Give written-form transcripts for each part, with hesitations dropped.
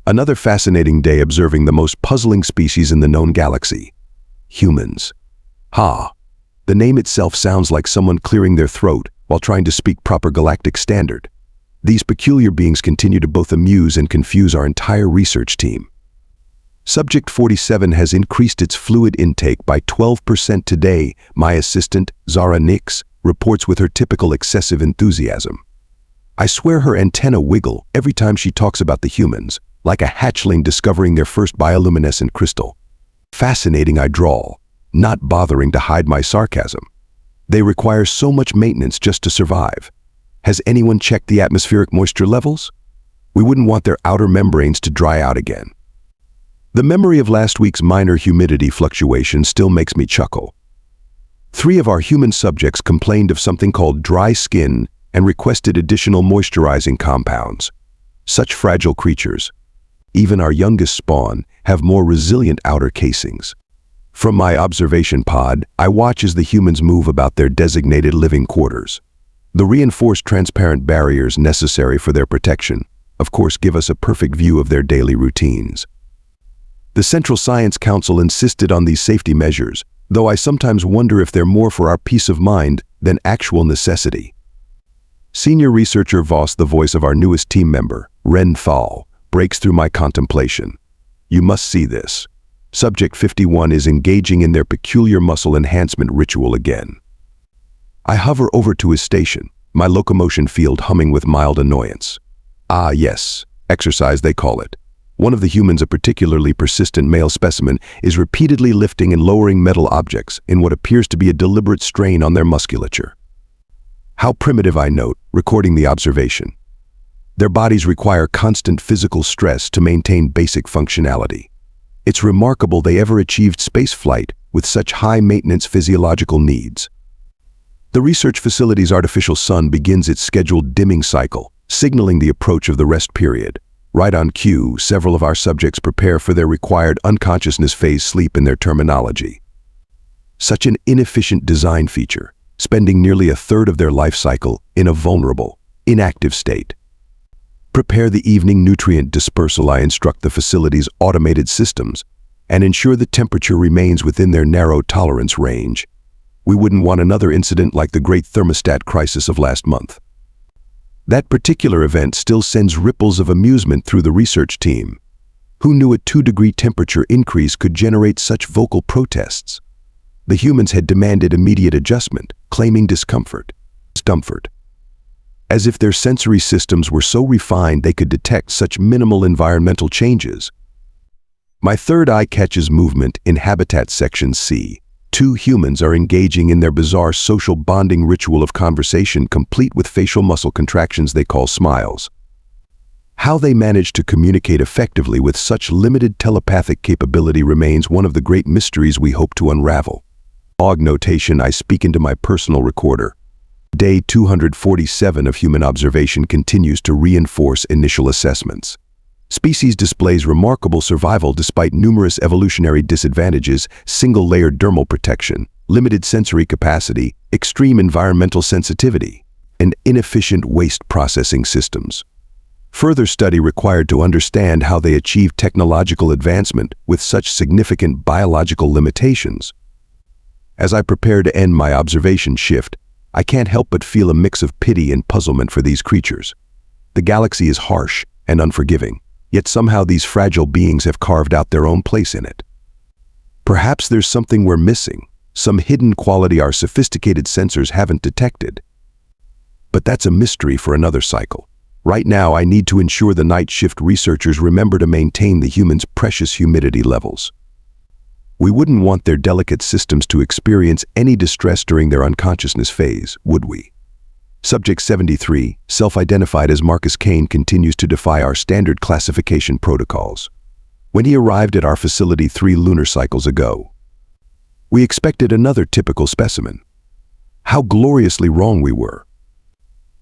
Another fascinating day observing the most puzzling species in the known galaxy. Humans. The name itself sounds like someone clearing their throat while trying to speak proper galactic standard. These peculiar beings continue to both amuse and confuse our entire research team. Subject 47 has increased its fluid intake by 12% today, my assistant, Zara Nix, reports with her typical excessive enthusiasm. I swear her antenna wiggle every time she talks about the humans, like a hatchling discovering their first bioluminescent crystal. Fascinating, I drawl, not bothering to hide my sarcasm. They require so much maintenance just to survive. Has anyone checked the atmospheric moisture levels? We wouldn't want their outer membranes to dry out again. The memory of last week's minor humidity fluctuation still makes me chuckle. 3 of our human subjects complained of something called dry skin and requested additional moisturizing compounds. Such fragile creatures. Even our youngest spawn have more resilient outer casings. From my observation pod, I watch as the humans move about their designated living quarters. The reinforced transparent barriers necessary for their protection, of course, give us a perfect view of their daily routines. The Central Science Council insisted on these safety measures, though I sometimes wonder if they're more for our peace of mind than actual necessity. Senior Researcher Voss, the voice of our newest team member, Ren Thal, breaks through my contemplation. You must see this. Subject 51 is engaging in their peculiar muscle enhancement ritual again. I hover over to his station, my locomotion field humming with mild annoyance. Ah yes, exercise they call it. One of the humans, a particularly persistent male specimen, is repeatedly lifting and lowering metal objects in what appears to be a deliberate strain on their musculature. How primitive, I note, recording the observation. Their bodies require constant physical stress to maintain basic functionality. It's remarkable they ever achieved spaceflight with such high-maintenance physiological needs. The research facility's artificial sun begins its scheduled dimming cycle, signaling the approach of the rest period. Right on cue, several of our subjects prepare for their required unconsciousness phase sleep in their terminology. Such an inefficient design feature, spending nearly a third of their life cycle in a vulnerable, inactive state. Prepare the evening nutrient dispersal, I instruct the facility's automated systems, and ensure the temperature remains within their narrow tolerance range. We wouldn't want another incident like the great thermostat crisis of last month. That particular event still sends ripples of amusement through the research team. Who knew a 2-degree temperature increase could generate such vocal protests? The humans had demanded immediate adjustment, claiming discomfort. As if their sensory systems were so refined they could detect such minimal environmental changes. My third eye catches movement in Habitat Section C. 2 humans are engaging in their bizarre social bonding ritual of conversation, complete with facial muscle contractions they call smiles. How they manage to communicate effectively with such limited telepathic capability remains one of the great mysteries we hope to unravel. Log notation, I speak into my personal recorder. Day 247 of human observation continues to reinforce initial assessments. Species displays remarkable survival despite numerous evolutionary disadvantages: single-layered dermal protection, limited sensory capacity, extreme environmental sensitivity, and inefficient waste processing systems. Further study required to understand how they achieve technological advancement with such significant biological limitations. As I prepare to end my observation shift, I can't help but feel a mix of pity and puzzlement for these creatures. The galaxy is harsh and unforgiving, yet somehow these fragile beings have carved out their own place in it. Perhaps there's something we're missing, some hidden quality our sophisticated sensors haven't detected. But that's a mystery for another cycle. Right now, I need to ensure the night shift researchers remember to maintain the humans' precious humidity levels. We wouldn't want their delicate systems to experience any distress during their unconsciousness phase, would we? Subject 73, self-identified as Marcus Kane, continues to defy our standard classification protocols. When he arrived at our facility 3 lunar cycles ago, we expected another typical specimen. How gloriously wrong we were.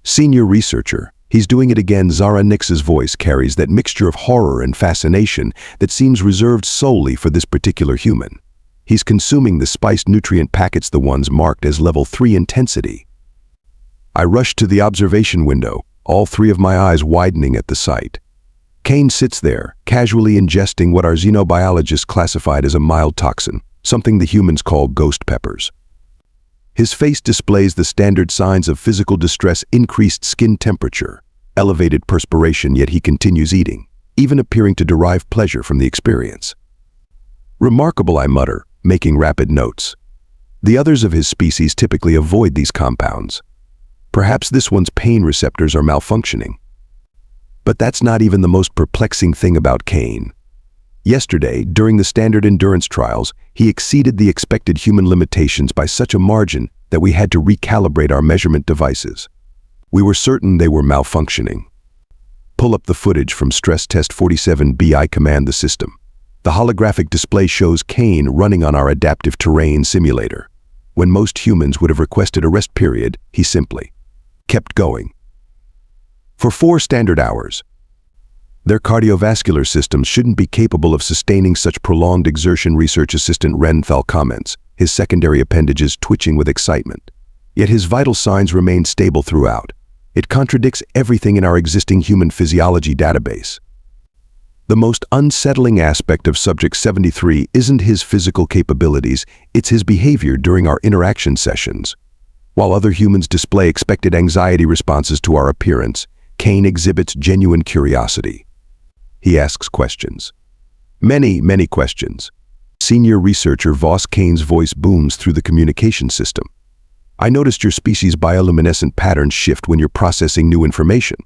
Senior researcher, he's doing it again. Zara Nix's voice carries that mixture of horror and fascination that seems reserved solely for this particular human. He's consuming the spiced nutrient packets, the ones marked as level 3 intensity. I rush to the observation window, all 3 of my eyes widening at the sight. Kane sits there, casually ingesting what our xenobiologists classified as a mild toxin, something the humans call ghost peppers. His face displays the standard signs of physical distress: increased skin temperature, elevated perspiration, yet he continues eating, even appearing to derive pleasure from the experience. Remarkable, I mutter, making rapid notes. The others of his species typically avoid these compounds. Perhaps this one's pain receptors are malfunctioning. But that's not even the most perplexing thing about Kane. Yesterday, during the standard endurance trials, he exceeded the expected human limitations by such a margin that we had to recalibrate our measurement devices. We were certain they were malfunctioning. Pull up the footage from stress test 47B. I command the system. The holographic display shows Kane running on our adaptive terrain simulator. When most humans would have requested a rest period, he simply kept going. For 4 standard hours. Their cardiovascular systems shouldn't be capable of sustaining such prolonged exertion, research assistant Renthal comments, his secondary appendages twitching with excitement. Yet his vital signs remain stable throughout. It contradicts everything in our existing human physiology database. The most unsettling aspect of Subject 73 isn't his physical capabilities, it's his behavior during our interaction sessions. While other humans display expected anxiety responses to our appearance, Kane exhibits genuine curiosity. He asks questions. Many questions. Senior researcher Voss. Kane's voice booms through the communication system. I noticed your species' bioluminescent patterns shift when you're processing new information.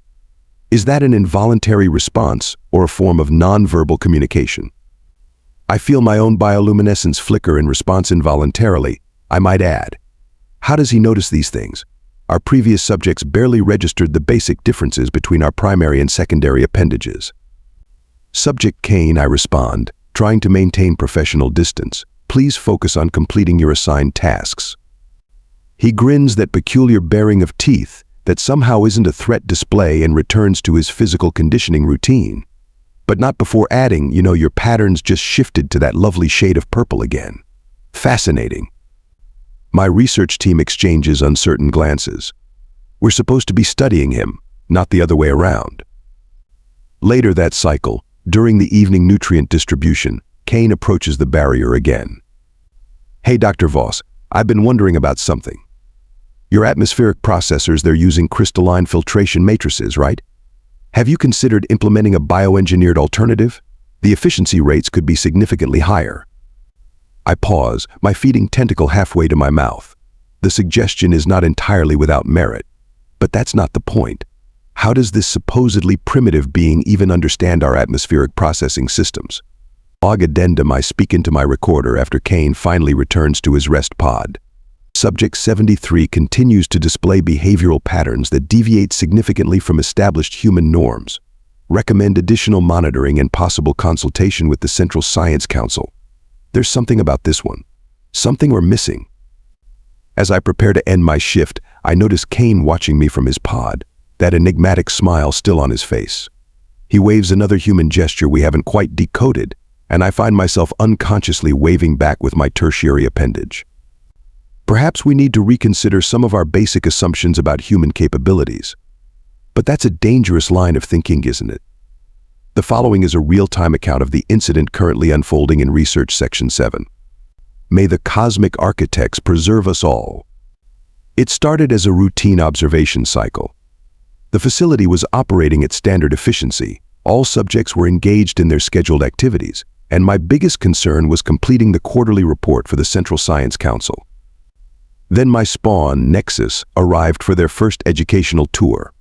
Is that an involuntary response or a form of non-verbal communication? I feel my own bioluminescence flicker in response, involuntarily, I might add. How does he notice these things? Our previous subjects barely registered the basic differences between our primary and secondary appendages. Subject Kane, I respond, trying to maintain professional distance. Please focus on completing your assigned tasks. He grins that peculiar baring of teeth that somehow isn't a threat display and returns to his physical conditioning routine. But not before adding, your patterns just shifted to that lovely shade of purple again. Fascinating. My research team exchanges uncertain glances. We're supposed to be studying him, not the other way around. Later that cycle, during the evening nutrient distribution, Kane approaches the barrier again. Hey, Dr. Voss, I've been wondering about something. Your atmospheric processors, they're using crystalline filtration matrices, right? Have you considered implementing a bioengineered alternative? The efficiency rates could be significantly higher. I pause, my feeding tentacle halfway to my mouth. The suggestion is not entirely without merit. But that's not the point. How does this supposedly primitive being even understand our atmospheric processing systems? Log addendum. I speak into my recorder after Kane finally returns to his rest pod. Subject 73 continues to display behavioral patterns that deviate significantly from established human norms. Recommend additional monitoring and possible consultation with the Central Science Council. There's something about this one. Something we're missing. As I prepare to end my shift, I notice Kane watching me from his pod, that enigmatic smile still on his face. He waves another human gesture we haven't quite decoded, and I find myself unconsciously waving back with my tertiary appendage. Perhaps we need to reconsider some of our basic assumptions about human capabilities. But that's a dangerous line of thinking, isn't it? The following is a real-time account of the incident currently unfolding in Research Section 7. May the cosmic architects preserve us all. It started as a routine observation cycle. The facility was operating at standard efficiency. All subjects were engaged in their scheduled activities, and my biggest concern was completing the quarterly report for the Central Science Council. Then my spawn, Nexis, arrived for their first educational tour.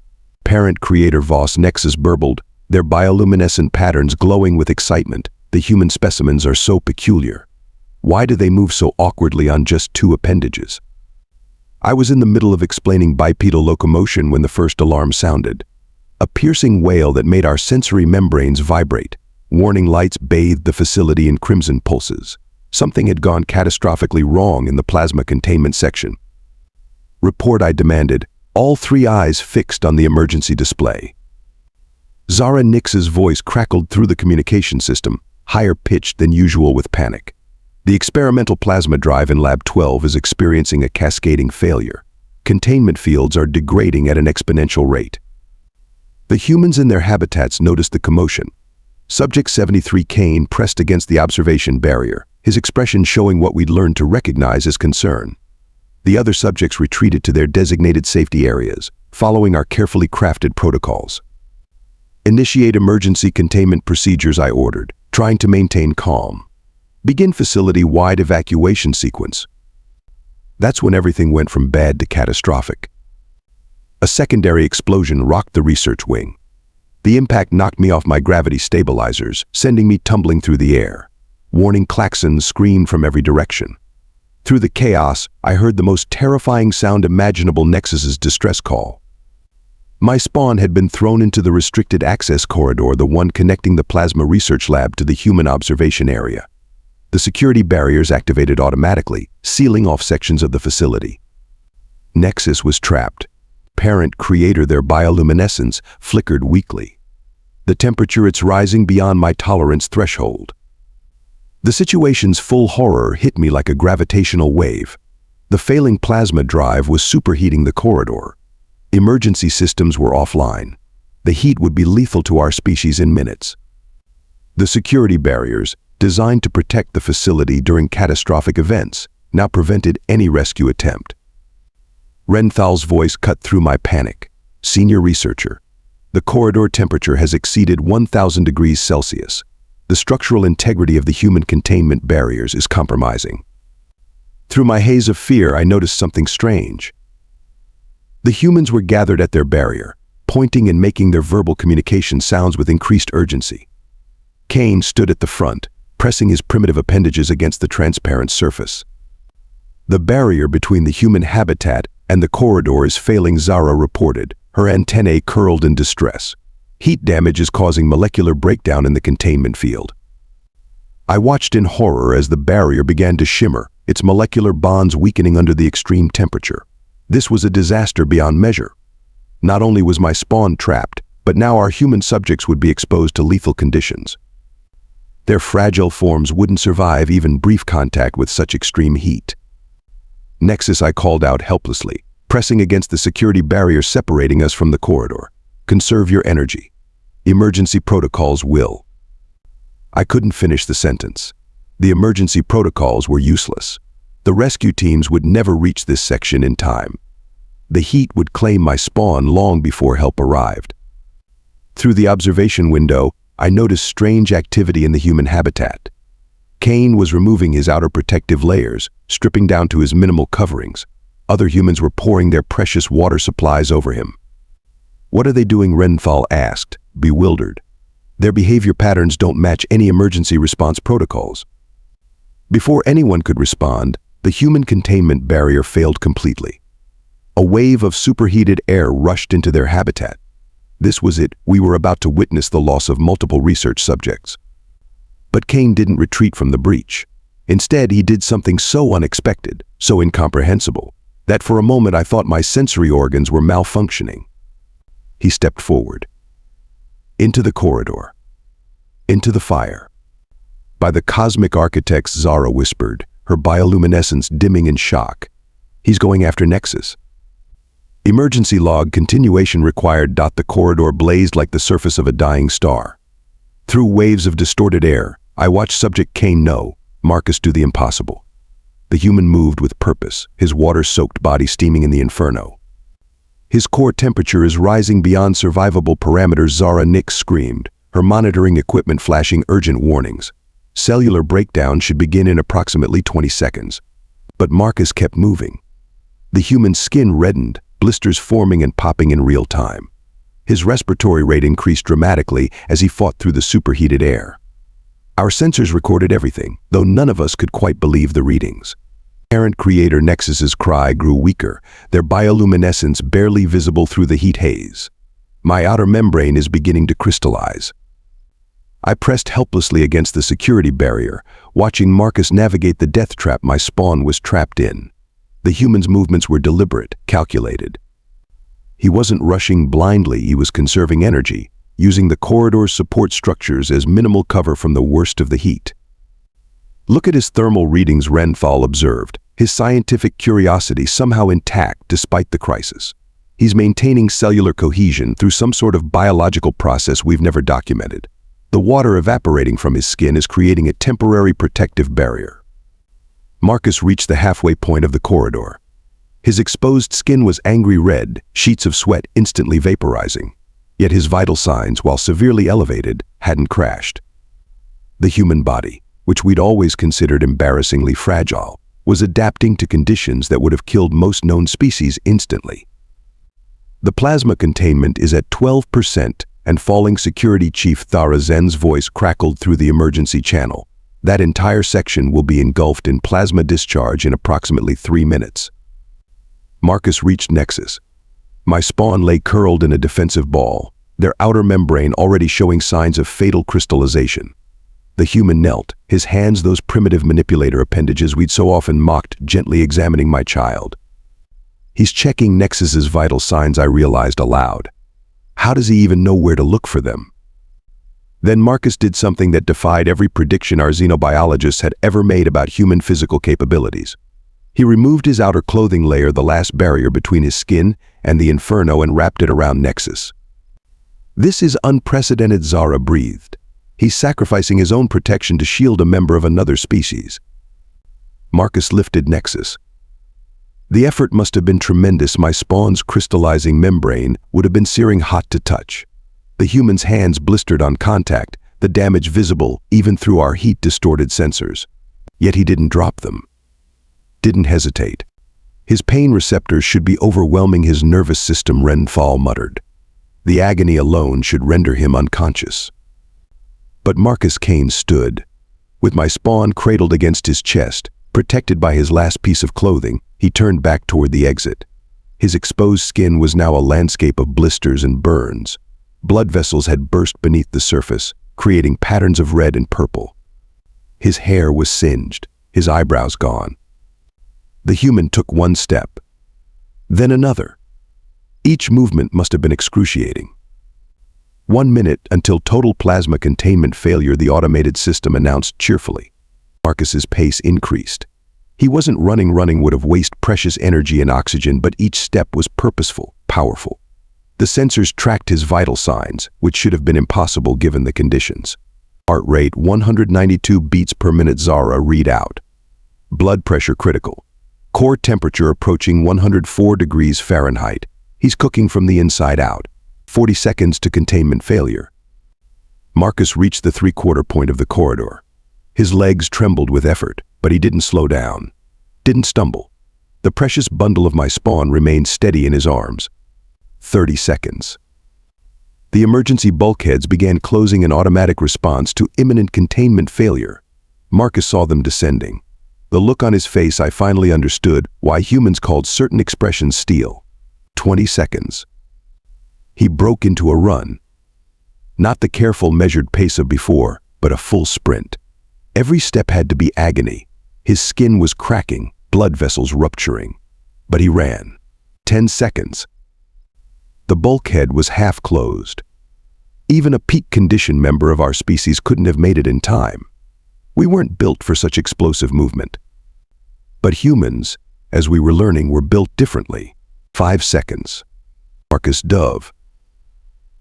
Parent creator Voss. Nexis burbled, their bioluminescent patterns glowing with excitement. The human specimens are so peculiar. Why do they move so awkwardly on just 2 appendages? I was in the middle of explaining bipedal locomotion when the first alarm sounded. A piercing wail that made our sensory membranes vibrate. Warning lights bathed the facility in crimson pulses. Something had gone catastrophically wrong in the plasma containment section. Report, I demanded, all 3 eyes fixed on the emergency display. Zara Nix's voice crackled through the communication system, higher pitched than usual with panic. The experimental plasma drive in Lab 12 is experiencing a cascading failure. Containment fields are degrading at an exponential rate. The humans in their habitats noticed the commotion, Subject 73 Kane pressed against the observation barrier, his expression showing what we'd learned to recognize as concern. The other subjects retreated to their designated safety areas, following our carefully crafted protocols. Initiate emergency containment procedures, I ordered, trying to maintain calm. Begin facility-wide evacuation sequence. That's when everything went from bad to catastrophic. A secondary explosion rocked the research wing. The impact knocked me off my gravity stabilizers, sending me tumbling through the air. Warning klaxons screamed from every direction. Through the chaos, I heard the most terrifying sound imaginable: Nexis's distress call. My spawn had been thrown into the restricted access corridor, the one connecting the plasma research lab to the human observation area. The security barriers activated automatically, sealing off sections of the facility. Nexis was trapped. Parent creator, their bioluminescence, flickered weakly. The temperature, it's rising beyond my tolerance threshold. The situation's full horror hit me like a gravitational wave. The failing plasma drive was superheating the corridor. Emergency systems were offline. The heat would be lethal to our species in minutes. The security barriers, designed to protect the facility during catastrophic events, now prevented any rescue attempt. Renthal's voice cut through my panic. Senior researcher, the corridor temperature has exceeded 1,000 degrees Celsius. The structural integrity of the human containment barriers is compromising. Through my haze of fear, I noticed something strange. The humans were gathered at their barrier, pointing and making their verbal communication sounds with increased urgency. Kane stood at the front, pressing his primitive appendages against the transparent surface. The barrier between the human habitat and the corridor is failing, Zara reported, her antennae curled in distress. Heat damage is causing molecular breakdown in the containment field. I watched in horror as the barrier began to shimmer, its molecular bonds weakening under the extreme temperature. This was a disaster beyond measure. Not only was my spawn trapped, but now our human subjects would be exposed to lethal conditions. Their fragile forms wouldn't survive even brief contact with such extreme heat. Nexis, I called out helplessly, pressing against the security barrier separating us from the corridor. Conserve your energy. Emergency protocols will. I couldn't finish the sentence. The emergency protocols were useless. The rescue teams would never reach this section in time. The heat would claim my spawn long before help arrived. Through the observation window, I noticed strange activity in the human habitat. Kane was removing his outer protective layers, stripping down to his minimal coverings. Other humans were pouring their precious water supplies over him. What are they doing? Renthal asked, bewildered. Their behavior patterns don't match any emergency response protocols. Before anyone could respond, the human containment barrier failed completely. A wave of superheated air rushed into their habitat. This was it. We were about to witness the loss of multiple research subjects. But Kane didn't retreat from the breach. Instead, he did something so unexpected, so incomprehensible, that for a moment I thought my sensory organs were malfunctioning. He stepped forward. Into the corridor. Into the fire. By the cosmic architects, Zara whispered, her bioluminescence dimming in shock. He's going after Nexis. Emergency log continuation required. The corridor blazed like the surface of a dying star. Through waves of distorted air, I watched Subject Kane know, Marcus do the impossible. The human moved with purpose, his water-soaked body steaming in the inferno. His core temperature is rising beyond survivable parameters, Zara Nix screamed, her monitoring equipment flashing urgent warnings. Cellular breakdown should begin in approximately 20 seconds. But Marcus kept moving. The human's skin reddened, blisters forming and popping in real time. His respiratory rate increased dramatically as he fought through the superheated air. Our sensors recorded everything, though none of us could quite believe the readings. Parent creator Nexis's cry grew weaker, their bioluminescence barely visible through the heat haze. My outer membrane is beginning to crystallize. I pressed helplessly against the security barrier, watching Marcus navigate the death trap my spawn was trapped in. The human's movements were deliberate, calculated. He wasn't rushing blindly, he was conserving energy, using the corridor's support structures as minimal cover from the worst of the heat. Look at his thermal readings, Renthal observed, his scientific curiosity somehow intact despite the crisis. He's maintaining cellular cohesion through some sort of biological process we've never documented. The water evaporating from his skin is creating a temporary protective barrier. Marcus reached the halfway point of the corridor. His exposed skin was angry red, sheets of sweat instantly vaporizing. Yet his vital signs, while severely elevated, hadn't crashed. The human body, which we'd always considered embarrassingly fragile, was adapting to conditions that would have killed most known species instantly. The plasma containment is at 12%, and falling Security Chief Thara Zen's voice crackled through the emergency channel. That entire section will be engulfed in plasma discharge in approximately 3 minutes. Marcus reached Nexis. My spawn lay curled in a defensive ball, their outer membrane already showing signs of fatal crystallization. The human knelt, his hands those primitive manipulator appendages we'd so often mocked, gently examining my child. He's checking Nexis's vital signs, I realized aloud. How does he even know where to look for them? Then Marcus did something that defied every prediction our xenobiologists had ever made about human physical capabilities. He removed his outer clothing layer, the last barrier between his skin and the inferno, and wrapped it around Nexis. This is unprecedented, Zara breathed. He's sacrificing his own protection to shield a member of another species. Marcus lifted Nexis. The effort must have been tremendous. My spawn's crystallizing membrane would have been searing hot to touch. The human's hands blistered on contact, the damage visible even through our heat-distorted sensors. Yet he didn't drop them. Didn't hesitate. His pain receptors should be overwhelming his nervous system, Renthal muttered. The agony alone should render him unconscious. But Marcus Kane stood. With my spawn cradled against his chest, protected by his last piece of clothing, he turned back toward the exit. His exposed skin was now a landscape of blisters and burns. Blood vessels had burst beneath the surface, creating patterns of red and purple. His hair was singed, his eyebrows gone. The human took one step, then another. Each movement must have been excruciating. 1 minute until total plasma containment failure, the automated system announced cheerfully. Marcus's pace increased. He wasn't running would have wasted precious energy and oxygen, but each step was purposeful, powerful. The sensors tracked his vital signs, which should have been impossible given the conditions. Heart rate 192 beats per minute, Zara readout. Blood pressure critical. Core temperature approaching 104 degrees Fahrenheit. He's cooking from the inside out. 40 seconds to containment failure. Marcus reached the 3/4 point of the corridor. His legs trembled with effort, but he didn't slow down. Didn't stumble. The precious bundle of my spawn remained steady in his arms. 30 seconds. The emergency bulkheads began closing in automatic response to imminent containment failure. Marcus saw them descending. The look on his face, I finally understood why humans called certain expressions steel. 20 seconds. He broke into a run. Not the careful, measured pace of before, but a full sprint. Every step had to be agony. His skin was cracking, blood vessels rupturing. But he ran. 10 seconds. The bulkhead was half closed. Even a peak condition member of our species couldn't have made it in time. We weren't built for such explosive movement. But humans, as we were learning, were built differently. 5 seconds. Marcus dove.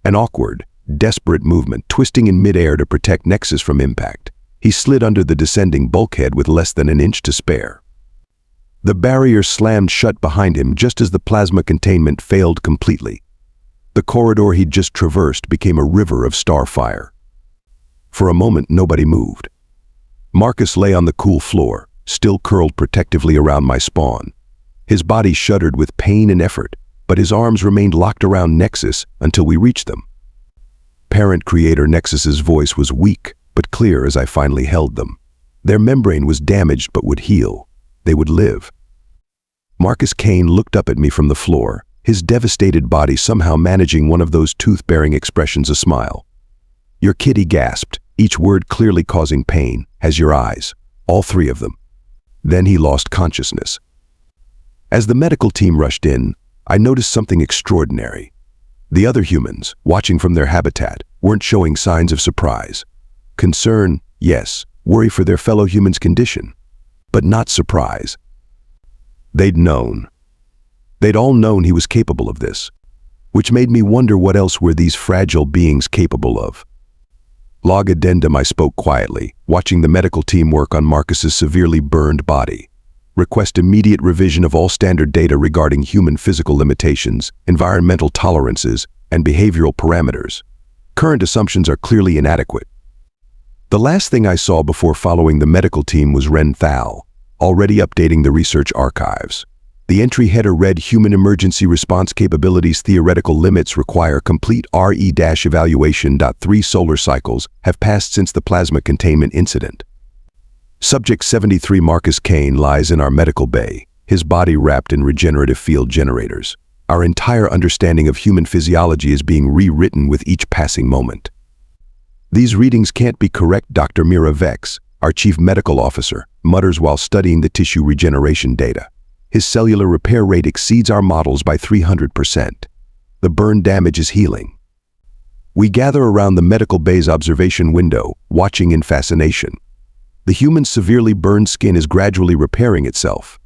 An awkward, desperate movement, twisting in midair to protect Nexis from impact. He slid under the descending bulkhead with less than an inch to spare. The barrier slammed shut behind him just as the plasma containment failed completely. The corridor he'd just traversed became a river of starfire. For a moment, nobody moved. Marcus lay on the cool floor, still curled protectively around my spawn. His body shuddered with pain and effort, but his arms remained locked around Nexis until we reached them. Parent creator Nexis's voice was weak but clear as I finally held them. Their membrane was damaged but would heal. They would live. Marcus Kane looked up at me from the floor, his devastated body somehow managing one of those tooth-bearing expressions, a smile. "Your kid," he gasped, each word clearly causing pain, "has your eyes, all 3 of them." Then he lost consciousness. As the medical team rushed in, I noticed something extraordinary. The other humans, watching from their habitat, weren't showing signs of surprise. Concern, yes, worry for their fellow humans' condition, but not surprise. They'd known. They'd all known he was capable of this, which made me wonder what else were these fragile beings capable of. Log addendum, I spoke quietly, watching the medical team work on Marcus's severely burned body. Request immediate revision of all standard data regarding human physical limitations, environmental tolerances, and behavioral parameters. Current assumptions are clearly inadequate. The last thing I saw before following the medical team was Ren Thal, already updating the research archives. The entry header read, Human Emergency Response Capabilities Theoretical Limits require complete RE-evaluation. 3 solar cycles have passed since the plasma containment incident. Subject 73 Marcus Kane lies in our medical bay, his body wrapped in regenerative field generators. Our entire understanding of human physiology is being rewritten with each passing moment. These readings can't be correct, Dr. Mira Vex, our chief medical officer, mutters while studying the tissue regeneration data. His cellular repair rate exceeds our models by 300%. The burn damage is healing. We gather around the medical bay's observation window, watching in fascination. The human's severely burned skin is gradually repairing itself.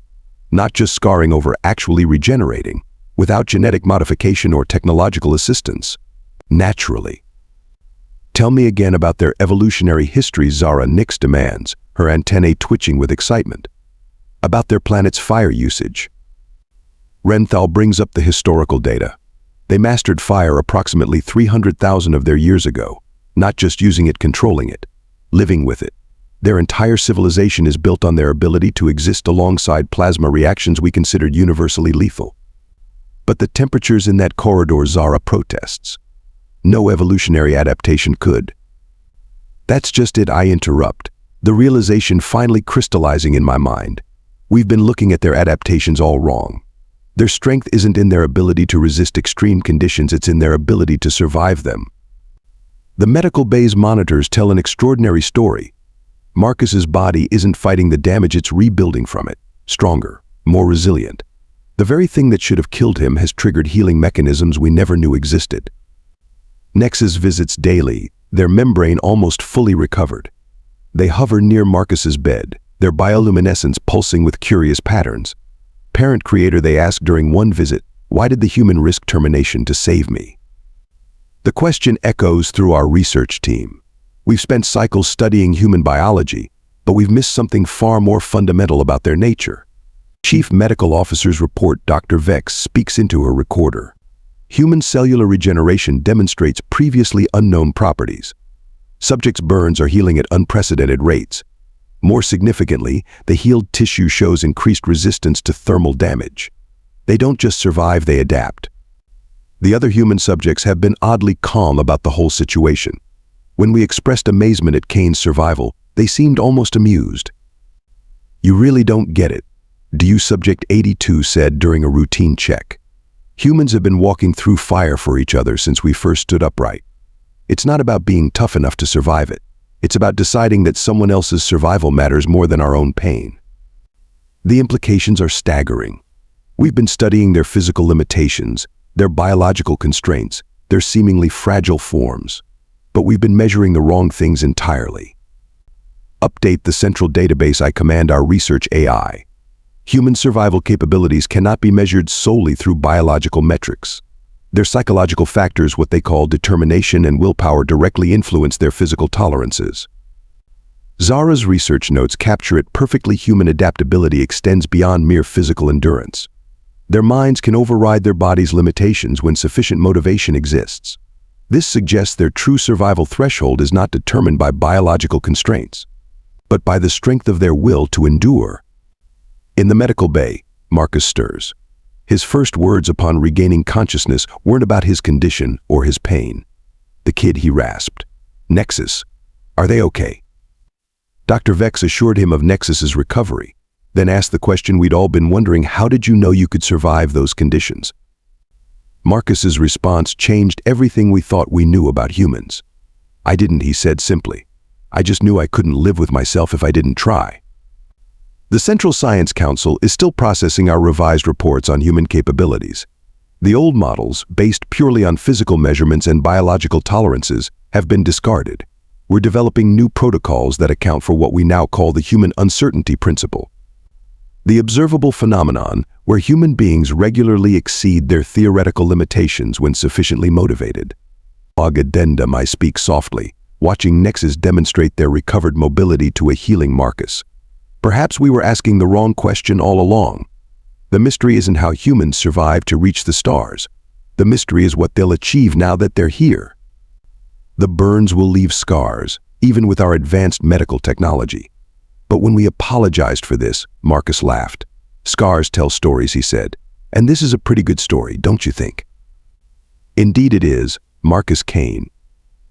Not just scarring over, actually regenerating, without genetic modification or technological assistance. Naturally. Tell me again about their evolutionary history, Zara Nix demands, her antennae twitching with excitement. About their planet's fire usage. Renthal brings up the historical data. They mastered fire approximately 300,000 of their years ago, not just using it, controlling it, living with it. Their entire civilization is built on their ability to exist alongside plasma reactions we considered universally lethal. But the temperatures in that corridor, Zara protests. No evolutionary adaptation could. That's just it, I interrupt, the realization finally crystallizing in my mind. We've been looking at their adaptations all wrong. Their strength isn't in their ability to resist extreme conditions, it's in their ability to survive them. The medical bay's monitors tell an extraordinary story. Marcus's body isn't fighting the damage, it's rebuilding from it, stronger, more resilient. The very thing that should have killed him has triggered healing mechanisms we never knew existed. Nexis visits daily, their membrane almost fully recovered. They hover near Marcus's bed, their bioluminescence pulsing with curious patterns. Parent creator, they ask during one visit, why did the human risk termination to save me? The question echoes through our research team. We've spent cycles studying human biology, but we've missed something far more fundamental about their nature. Chief Medical Officer's report, Dr. Vex speaks into her recorder. Human cellular regeneration demonstrates previously unknown properties. Subjects' burns are healing at unprecedented rates. More significantly, the healed tissue shows increased resistance to thermal damage. They don't just survive, they adapt. The other human subjects have been oddly calm about the whole situation. When we expressed amazement at Kane's survival, they seemed almost amused. You really don't get it, do you? Subject 82 said during a routine check. Humans have been walking through fire for each other since we first stood upright. It's not about being tough enough to survive it. It's about deciding that someone else's survival matters more than our own pain. The implications are staggering. We've been studying their physical limitations, their biological constraints, their seemingly fragile forms. But we've been measuring the wrong things entirely. Update the central database, I command our research AI. Human survival capabilities cannot be measured solely through biological metrics. Their psychological factors, what they call determination and willpower, directly influence their physical tolerances. Zara's research notes capture it perfectly. Human adaptability extends beyond mere physical endurance. Their minds can override their body's limitations when sufficient motivation exists. This suggests their true survival threshold is not determined by biological constraints, but by the strength of their will to endure. In the medical bay, Marcus stirs. His first words upon regaining consciousness weren't about his condition or his pain. The kid, he rasped. Nexis, are they okay? Dr. Vex assured him of Nexis's recovery, then asked the question we'd all been wondering: how did you know you could survive those conditions? Marcus's response changed everything we thought we knew about humans. I didn't, he said simply. I just knew I couldn't live with myself if I didn't try. The Central Science Council is still processing our revised reports on human capabilities. The old models, based purely on physical measurements and biological tolerances, have been discarded. We're developing new protocols that account for what we now call the human uncertainty principle. The observable phenomenon where human beings regularly exceed their theoretical limitations when sufficiently motivated. Log addendum, I speak softly, watching Nexis demonstrate their recovered mobility to a healing Marcus. Perhaps we were asking the wrong question all along. The mystery isn't how humans survive to reach the stars. The mystery is what they'll achieve now that they're here. The burns will leave scars, even with our advanced medical technology. But when we apologized for this, Marcus laughed. Scars tell stories, he said. And this is a pretty good story, don't you think? Indeed it is, Marcus Kane.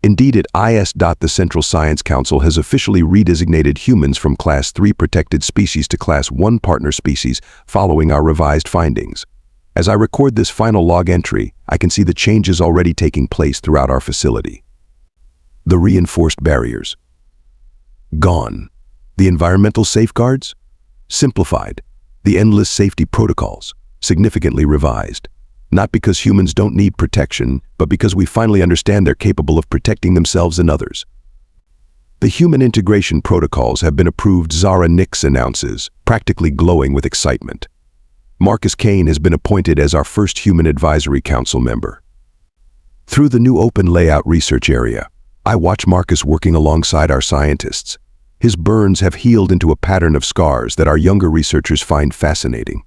Indeed it is. The Central Science Council has officially redesignated humans from Class 3 protected species to Class 1 partner species following our revised findings. As I record this final log entry, I can see the changes already taking place throughout our facility. The reinforced barriers. Gone. The environmental safeguards? Simplified. The endless safety protocols? Significantly revised. Not because humans don't need protection, but because we finally understand they're capable of protecting themselves and others. The human integration protocols have been approved, Zara Nix announces, practically glowing with excitement. Marcus Kane has been appointed as our first Human Advisory Council member. Through the new open layout research area, I watch Marcus working alongside our scientists. His burns have healed into a pattern of scars that our younger researchers find fascinating.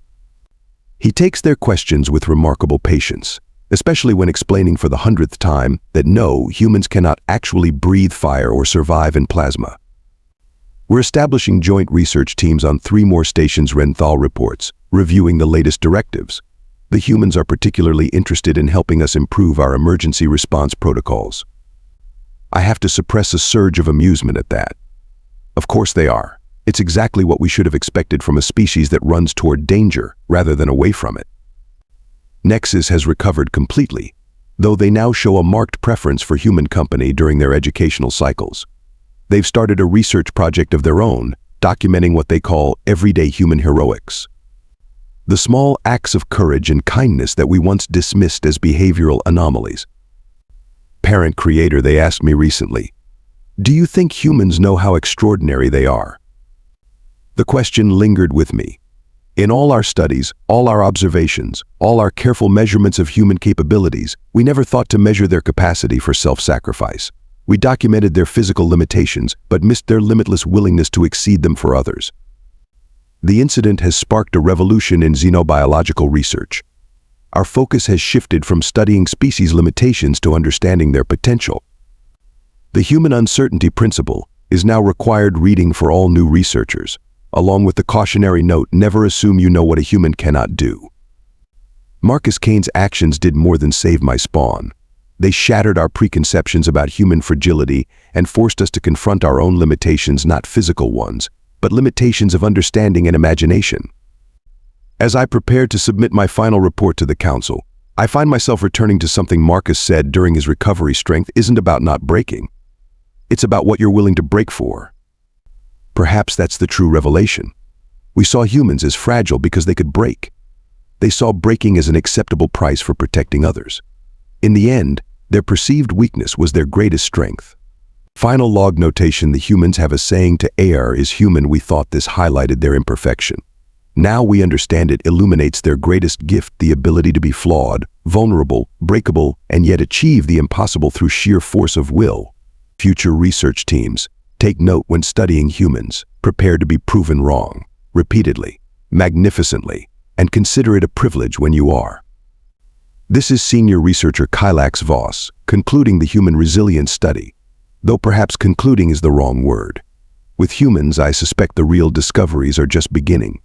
He takes their questions with remarkable patience, especially when explaining for the 100th time that no, humans cannot actually breathe fire or survive in plasma. We're establishing joint research teams on 3 more stations' Renthal reports, reviewing the latest directives. The humans are particularly interested in helping us improve our emergency response protocols. I have to suppress a surge of amusement at that. Of course they are. It's exactly what we should have expected from a species that runs toward danger rather than away from it. Nexis has recovered completely, though they now show a marked preference for human company during their educational cycles. They've started a research project of their own, documenting what they call everyday human heroics. The small acts of courage and kindness that we once dismissed as behavioral anomalies. Parent creator, they asked me recently, do you think humans know how extraordinary they are? The question lingered with me. In all our studies, all our observations, all our careful measurements of human capabilities, we never thought to measure their capacity for self-sacrifice. We documented their physical limitations, but missed their limitless willingness to exceed them for others. The incident has sparked a revolution in xenobiological research. Our focus has shifted from studying species limitations to understanding their potential. The human uncertainty principle is now required reading for all new researchers, along with the cautionary note, never assume you know what a human cannot do. Marcus Kane's actions did more than save my spawn. They shattered our preconceptions about human fragility and forced us to confront our own limitations, not physical ones, but limitations of understanding and imagination. As I prepared to submit my final report to the council, I find myself returning to something Marcus said during his recovery. Strength isn't about not breaking. It's about what you're willing to break for. Perhaps that's the true revelation. We saw humans as fragile because they could break. They saw breaking as an acceptable price for protecting others. In the end, their perceived weakness was their greatest strength. Final log notation: the humans have a saying, to err is human. We thought this highlighted their imperfection. Now we understand it illuminates their greatest gift, the ability to be flawed, vulnerable, breakable, and yet achieve the impossible through sheer force of will. Future research teams, take note when studying humans. Prepare to be proven wrong, repeatedly, magnificently, and consider it a privilege when you are. This is Senior Researcher Kylax Voss, concluding the human resilience study, though perhaps concluding is the wrong word. With humans, I suspect the real discoveries are just beginning.